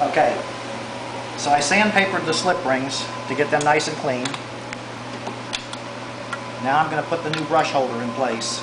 Okay, so I sandpapered the slip rings to get them nice and clean. Now I'm going to put the new brush holder in place.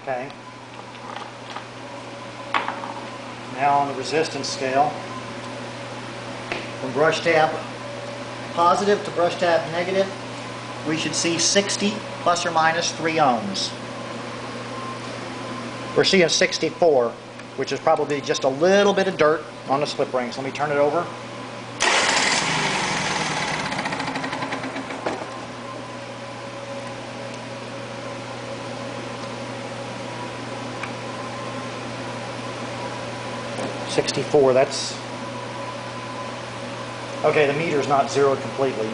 Okay. Now on the resistance scale, from brush tab positive to brush tab negative, we should see 60 plus or minus 3 ohms. We're seeing 64, which is probably just a little bit of dirt on the slip rings. Let me turn it over. .64, that's... Okay, the meter's not zeroed completely.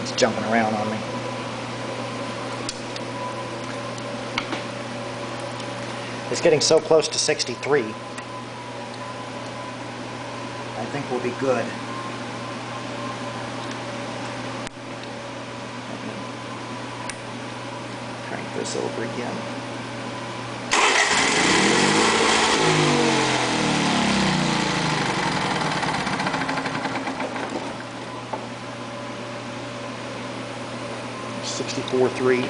It's jumping around on me. It's getting so close to 63. I think we'll be good. Crank this over again. .64.3.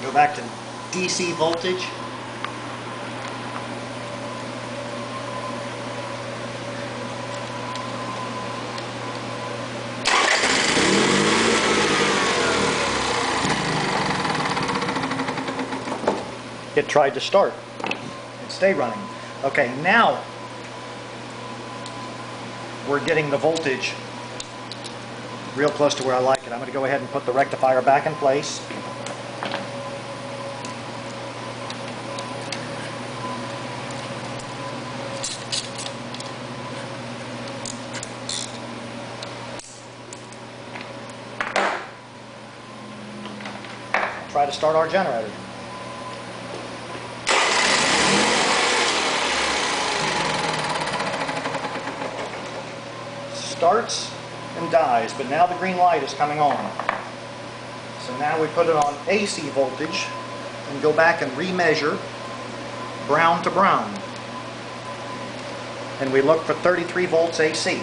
Go back to DC voltage. It tried to start. It stayed running. Okay, now we're getting the voltage real close to where I like it. I'm going to go ahead and put the rectifier back in place. Try to start our generator. Starts and dies, but now the green light is coming on. So now we put it on AC voltage and go back and remeasure brown to brown. And we look for 33 volts AC.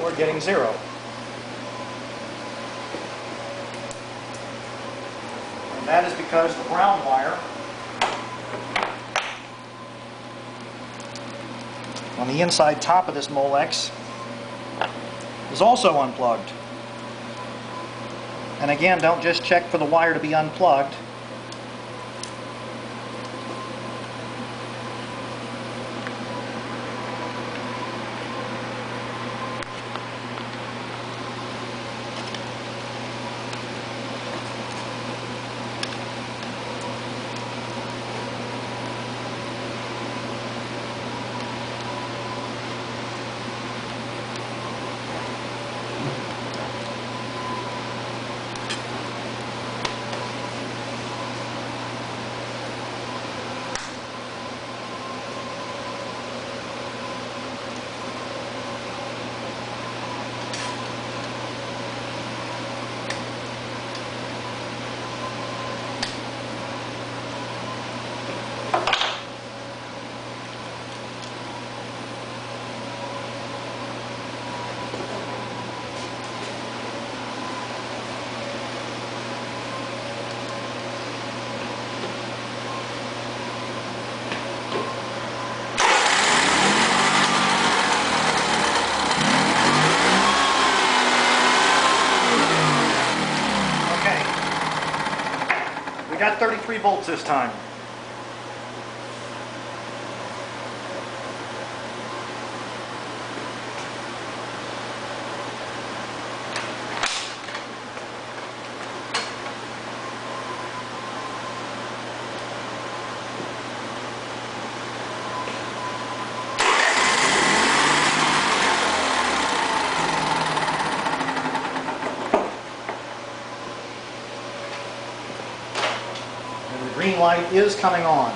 We're getting 0. And that is because the brown wire on the inside top of this Molex is also unplugged. And again, don't just check for the wire to be unplugged. We got 33 volts this time. Green light is coming on.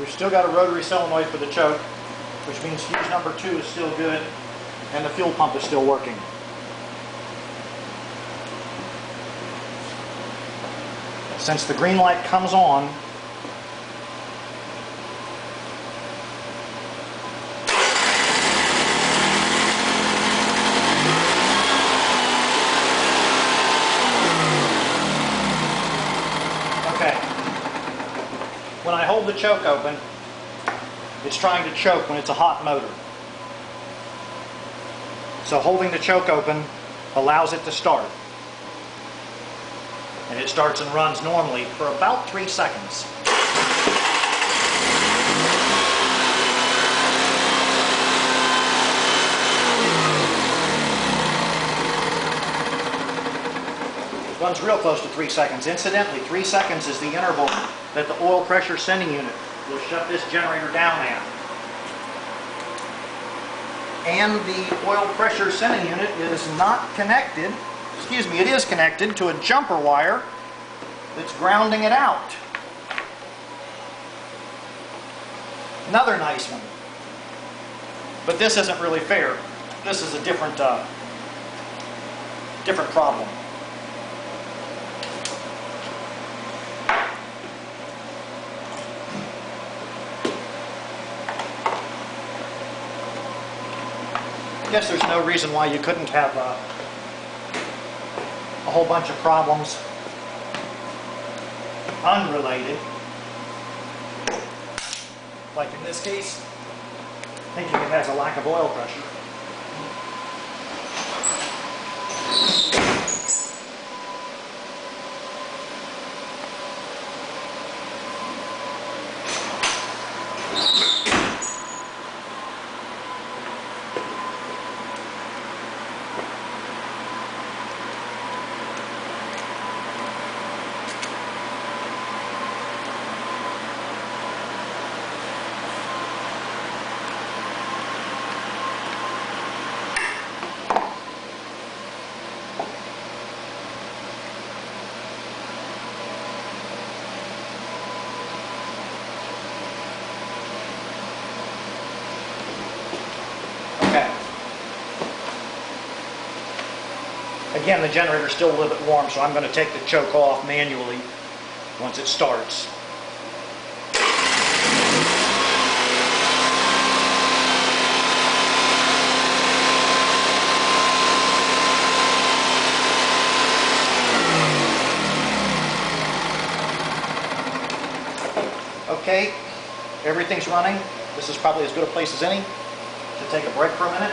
We've still got a rotary solenoid for the choke, which means fuse number 2 is still good and the fuel pump is still working. Since the green light comes on, when I hold the choke open, it's trying to choke when it's a hot motor. So holding the choke open allows it to start. And it starts and runs normally for about 3 seconds. Runs real close to 3 seconds. Incidentally, 3 seconds is the interval that the oil pressure sending unit will shut this generator down at. And the oil pressure sending unit is not connected, it is connected to a jumper wire that's grounding it out. Another nice one. But this isn't really fair. This is a different problem. I guess there's no reason why you couldn't have a whole bunch of problems unrelated. Like in this case, thinking it has a lack of oil pressure. Again, the generator's still a little bit warm, so I'm going to take the choke off manually once it starts. Okay, everything's running. This is probably as good a place as any to take a break for a minute.